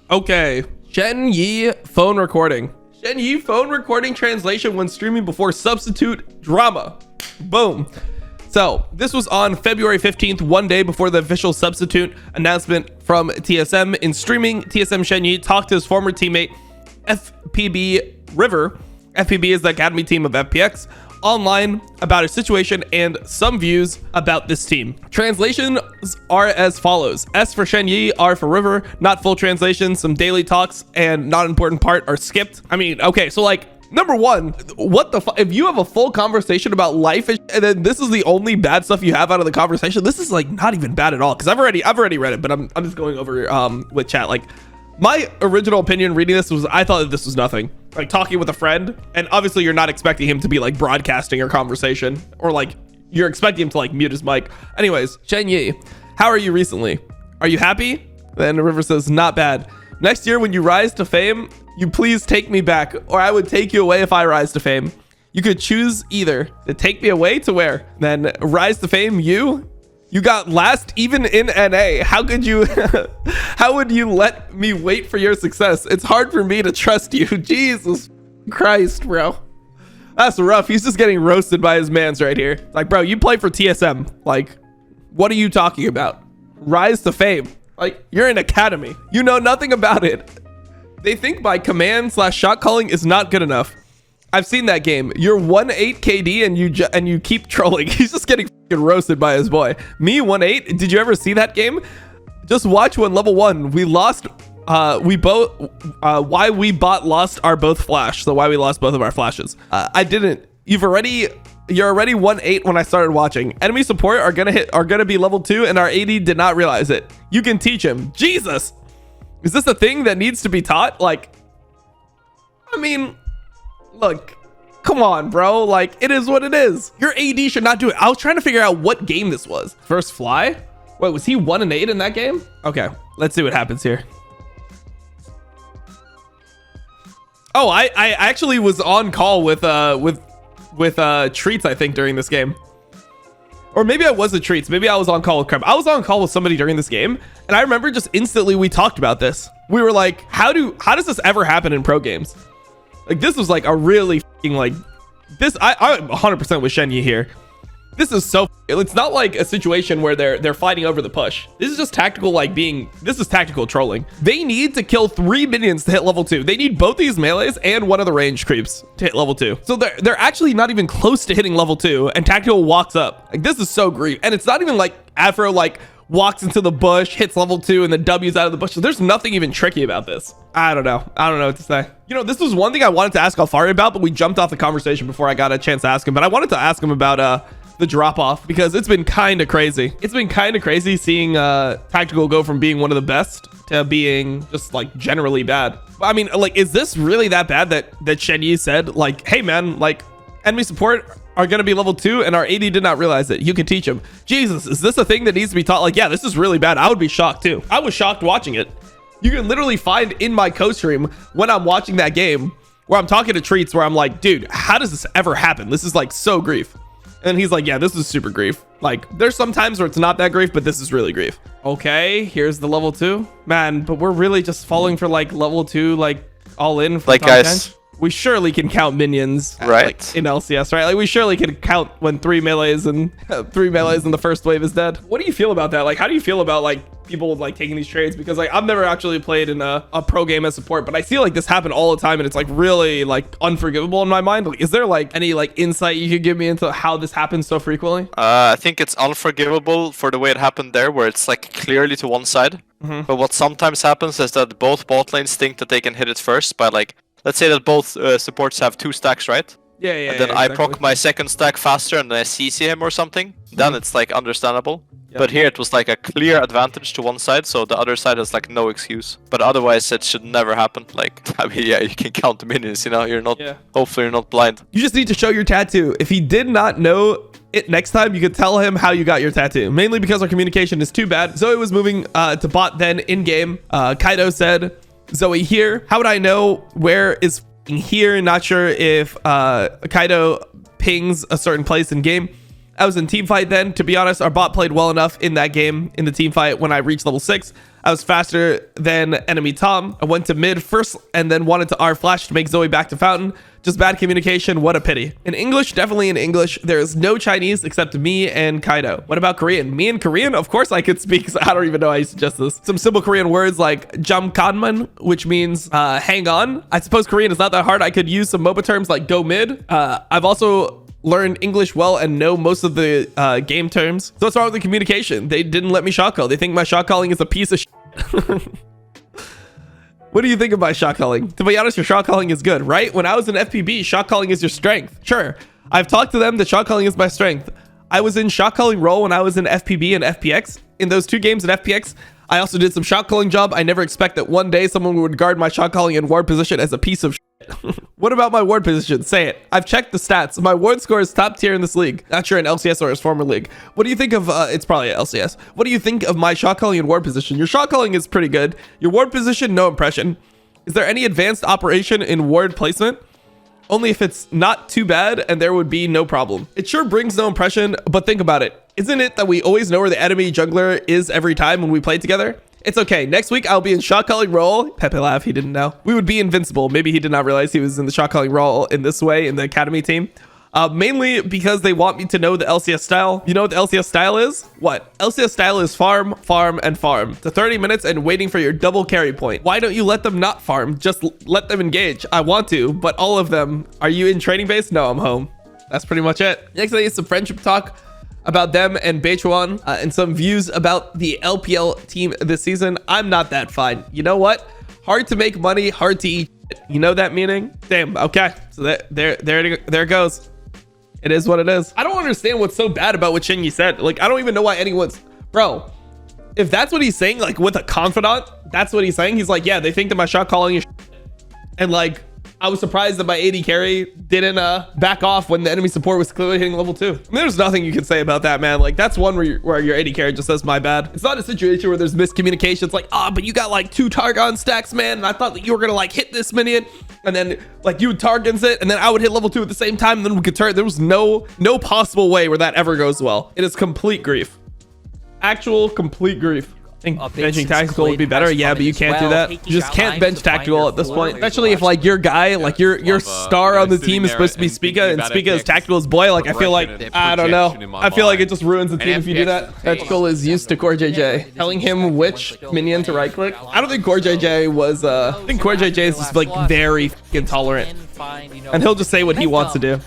Okay. Shenyi phone recording. Shenyi phone recording translation when streaming before substitute drama. Boom. So this was on February 15th, one day before the official substitute announcement from TSM. In streaming, TSM Shenyi talked to his former teammate FPB River. FPB is the academy team of FPX. Online about his situation and some views about this team. Translations are as follows: S for Shenyi, R for River. Not full translation. Some daily talks and not important part are skipped. I mean, okay, so like, number one, what the fuck? If you have a full conversation about life and then this is the only bad stuff you have out of the conversation, this is like not even bad at all. Because I've already read it, but I'm just going over with chat. Like, my original opinion reading this was I thought that this was nothing. Like talking with a friend, and obviously you're not expecting him to be like broadcasting your conversation, or like you're expecting him to like mute his mic. Anyways, Shenyi, how are you recently? Are you happy? Then River says, not bad. Next year when you rise to fame, you please take me back, or I would take you away if I rise to fame. You could choose either to take me away to where? Then rise to fame, you got last even in NA. How could you how would you let me wait for your success? It's hard for me to trust you. Jesus Christ, bro. That's rough. He's just getting roasted by his mans right here. Like, bro, you play for TSM. Like, what are you talking about? Rise to fame. Like, you're an academy. You know nothing about it. They think my command/shot calling is not good enough. I've seen that game. You're 1-8 KD and you keep trolling. He's just getting fucking roasted by his boy. Me 1-8. Did you ever see that game? Just watch when level 1 we lost. We both why we bot lost are both flash. So why we lost both of our flashes. I didn't. You're already 1-8 when I started watching. Enemy support are gonna be level 2, and our AD did not realize it. You can teach him. Jesus, is this a thing that needs to be taught? Like, I mean, look, come on, bro. Like, it is what it is. Your AD should not do it. I was trying to figure out what game this was. First fly? Wait, was he 1-8 in that game? Okay, let's see what happens here. Oh, I actually was on call with Treats, I think, during this game. Or maybe I was at Treats. Maybe I was on call with Crab. I was on call with somebody during this game, and I remember just instantly we talked about this. We were like, how does this ever happen in pro games? Like, this was like a really like this. I'm 100% with Shenyi here. This is so, it's not like a situation where they're fighting over the push. This is just tactical, like this is tactical trolling. They need to kill 3 minions to hit level 2. They need both these melees and one of the range creeps to hit level 2. So they're actually not even close to hitting level 2, and tactical walks up. Like, this is so grief. And it's not even like Afro like walks into the bush, hits level 2, and then W's out of the bush. So there's nothing even tricky about this. I don't know what to say. You know, this was one thing I wanted to ask Alfari about, but we jumped off the conversation before I got a chance to ask him. But I wanted to ask him about the drop off, because it's been kind of crazy. It's been kind of crazy seeing tactical go from being one of the best to being just like generally bad. I mean, like, is this really that bad that Shenyi said like, hey man, like, enemy support are going to be level 2 and our AD did not realize it. You can teach him. Jesus, is this a thing that needs to be taught? Like, yeah, this is really bad. I would be shocked too. I was shocked watching it. You can literally find in my co-stream when I'm watching that game where I'm talking to Treats where I'm like, dude, how does this ever happen? This is like so grief. And he's like, yeah, this is super grief. Like, there's some times where it's not that grief, but this is really grief. Okay, here's the level 2. Man, but we're really just falling for like level 2, like all in for like, guys. We surely can count minions, right? Like, in LCS, right? Like, we surely can count when 3 melees and the first wave is dead. What do you feel about that? Like, how do you feel about like people like taking these trades? Because like, I've never actually played in a pro game as support, but I feel like this happen all the time, and it's like really like unforgivable in my mind. Like, is there like any like insight you could give me into how this happens so frequently? I think it's unforgivable for the way it happened there, where it's like clearly to one side. But what sometimes happens is that both bot lanes think that they can hit it first by like, let's say that both supports have 2 stacks, right? Yeah. And then I proc my second stack faster and then I CC him or something. Then it's like understandable. Yep. But here it was like a clear advantage to one side, so the other side has like no excuse. But otherwise it should never happen. Like, I mean, yeah, you can count the minions, you know, you're not, hopefully you're not blind. You just need to show your tattoo. If he did not know it next time, you could tell him how you got your tattoo. Mainly because our communication is too bad. Zoe was moving to bot then in game. Kaido said, Zoe here. How would I know where is here? Not sure if Kaido pings a certain place in game. I was in team fight then. To be honest, our bot played well enough in that game in the team fight. When I reached level 6, I was faster than enemy Tom. I went to mid first and then wanted to R flash to make Zoe back to fountain. Just bad communication. What a pity. In English, definitely in English. There is no Chinese except me and Kaido. What about Korean? Me and Korean? Of course I could speak. So I don't even know how you suggest this. Some simple Korean words like jamkanman, which means hang on. I suppose Korean is not that hard. I could use some MOBA terms like go mid. I've also learned English well and know most of the game terms. So what's wrong with the communication? They didn't let me shot call. They think my shot calling is a piece of shit. What do you think of my shot calling? To be honest, your shot calling is good, right? When I was in FPB, shot calling is your strength. Sure, I've talked to them that shot calling is my strength. I was in shot calling role when I was in FPB and FPX. In those 2 games in FPX, I also did some shot calling job. I never expect that one day someone would guard my shot calling and ward position as a piece of shit. What about my ward position? Say it. I've checked the stats. My ward score is top tier in this league. Not sure in LCS or his former league. What do you think of, it's probably LCS. What do you think of my shot calling and ward position? Your shot calling is pretty good. Your ward position, no impression. Is there any advanced operation in ward placement? Only if it's not too bad and there would be no problem. It sure brings no impression, but think about it. Isn't it that we always know where the enemy jungler is every time when we play together? It's okay. Next week, I'll be in shot calling role. Pepe laugh. He didn't know. We would be invincible. Maybe he did not realize he was in the shot calling role in this way in the academy team. Mainly because they want me to know the LCS style. You know what the LCS style is? What? LCS style is farm, farm, and farm. To 30 minutes and waiting for your double carry point. Why don't you let them not farm? Just let them engage. I want to, but all of them. Are you in training base? No, I'm home. That's pretty much it. Next thing is some friendship talk about them and Beichuan and some views about the LPL team this season. I'm not that fine. You know what? Hard to make money, hard to eat. You know that meaning? Damn. Okay. So there it goes. It is what it is. I don't understand what's so bad about what Shenyi said. Like, I don't even know why anyone's... Bro, if that's what he's saying, like, with a confidant, that's what he's saying. He's like, yeah, they think that my shot calling is and, like, I was surprised that my AD carry didn't back off when the enemy support was clearly hitting level 2. I mean, there's nothing you can say about that, man. Like, that's one where your AD carry just says, my bad. It's not a situation where there's miscommunication. It's like, but you got, like, 2 Targon stacks, man. And I thought that you were going to, like, hit this minion. And then, like, you would target it. And then I would hit level 2 at the same time. And then we could turn. There was no possible way where that ever goes well. It is complete grief. Actual complete grief. I think benching tactical would be better. Yeah, but you can't do that. You just can't bench tactical at this point. Especially if, like, your guy, like, your star on the team is supposed to be Spica, and Spica is tactical as boy. Like, I feel like, I don't know. I feel like it just ruins the team if you do that. Tactical is used to Core JJ. Telling him which minion to right click. I don't think Core JJ was, I think Core JJ is just, like, very intolerant. And he'll just say what he wants to do.